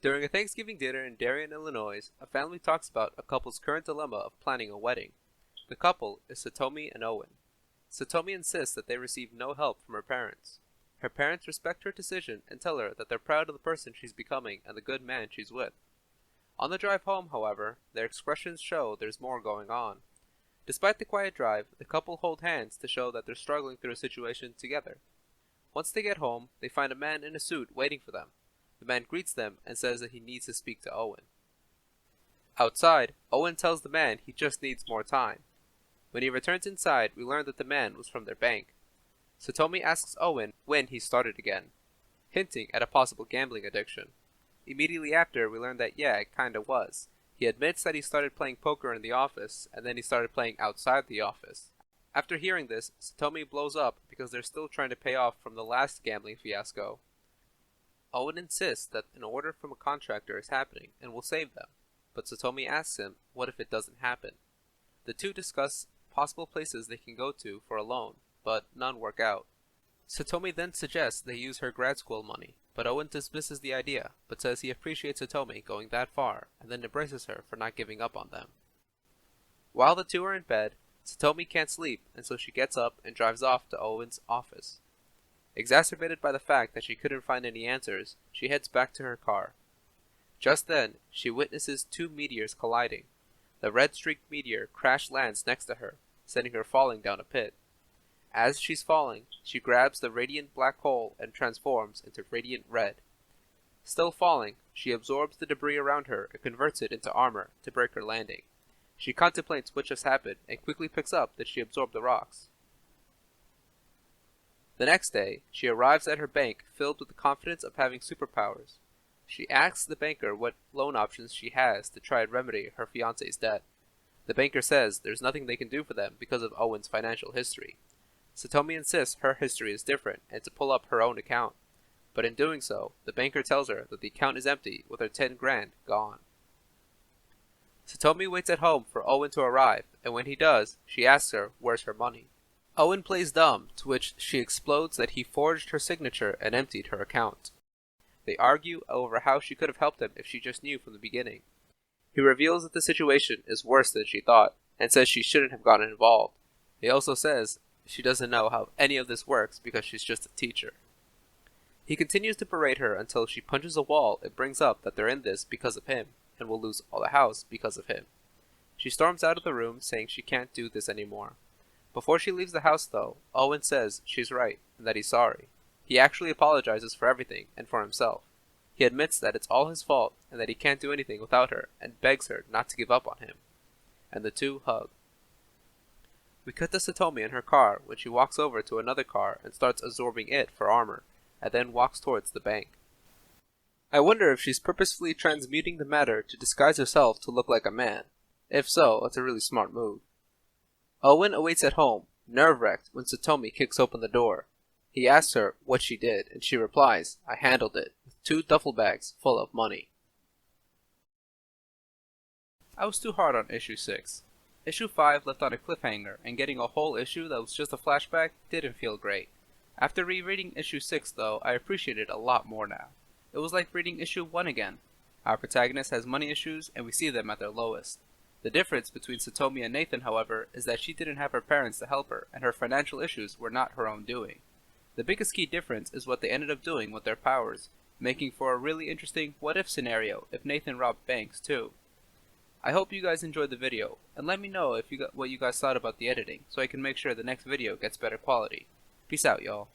During a Thanksgiving dinner in Darien, Illinois, a family talks about a couple's current dilemma of planning a wedding. The couple is Satomi and Owen. Satomi insists that they receive no help from her parents. Her parents respect her decision and tell her that they're proud of the person she's becoming and the good man she's with. On the drive home, however, their expressions show there's more going on. Despite the quiet drive, the couple hold hands to show that they're struggling through a situation together. Once they get home, they find a man in a suit waiting for them. The man greets them and says that he needs to speak to Owen. Outside, Owen tells the man he just needs more time. When he returns inside, we learn that the man was from their bank. Satomi asks Owen when he started again, hinting at a possible gambling addiction. Immediately after, we learn that yeah, it kinda was. He admits that he started playing poker in the office, and then he started playing outside the office. After hearing this, Satomi blows up because they're still trying to pay off from the last gambling fiasco. Owen insists that an order from a contractor is happening and will save them, but Satomi asks him what if it doesn't happen. The two discuss possible places they can go to for a loan, but none work out. Satomi then suggests they use her grad school money, but Owen dismisses the idea, but says he appreciates Satomi going that far, and then embraces her for not giving up on them. While the two are in bed, Satomi can't sleep, and so she gets up and drives off to Owen's office. Exacerbated by the fact that she couldn't find any answers, she heads back to her car. Just then, she witnesses two meteors colliding. The red-streaked meteor crash lands next to her, sending her falling down a pit. As she's falling, she grabs the radiant black hole and transforms into radiant red. Still falling, she absorbs the debris around her and converts it into armor to break her landing. She contemplates what just happened and quickly picks up that she absorbed the rocks. The next day, she arrives at her bank filled with the confidence of having superpowers. She asks the banker what loan options she has to try and remedy her fiancé's debt. The banker says there's nothing they can do for them because of Owen's financial history. Satomi insists her history is different and to pull up her own account. But in doing so, the banker tells her that the account is empty with her 10 grand gone. Satomi waits at home for Owen to arrive, and when he does, she asks her where's her money. Owen plays dumb, to which she explodes that he forged her signature and emptied her account. They argue over how she could have helped him if she just knew from the beginning. He reveals that the situation is worse than she thought, and says she shouldn't have gotten involved. He also says she doesn't know how any of this works because she's just a teacher. He continues to berate her until she punches a wall and brings up that they're in this because of him, and will lose all the house because of him. She storms out of the room saying she can't do this anymore. Before she leaves the house though, Owen says she's right and that he's sorry. He actually apologizes for everything and for himself. He admits that it's all his fault and that he can't do anything without her and begs her not to give up on him. And the two hug. We cut to Satomi in her car when she walks over to another car and starts absorbing it for armor, and then walks towards the bank. I wonder if she's purposefully transmuting the matter to disguise herself to look like a man. If so, it's a really smart move. Owen awaits at home, nerve-wracked when Satomi kicks open the door. He asks her what she did, and she replies, I handled it, with 2 duffel bags full of money. I was too hard on issue 6. Issue 5 left on a cliffhanger, and getting a whole issue that was just a flashback didn't feel great. After rereading issue 6 though, I appreciate it a lot more now. It was like reading issue 1 again. Our protagonist has money issues, and we see them at their lowest. The difference between Satomi and Nathan, however, is that she didn't have her parents to help her, and her financial issues were not her own doing. The biggest key difference is what they ended up doing with their powers, making for a really interesting what-if scenario if Nathan robbed banks too. I hope you guys enjoyed the video, and let me know if what you guys thought about the editing, so I can make sure the next video gets better quality. Peace out, y'all.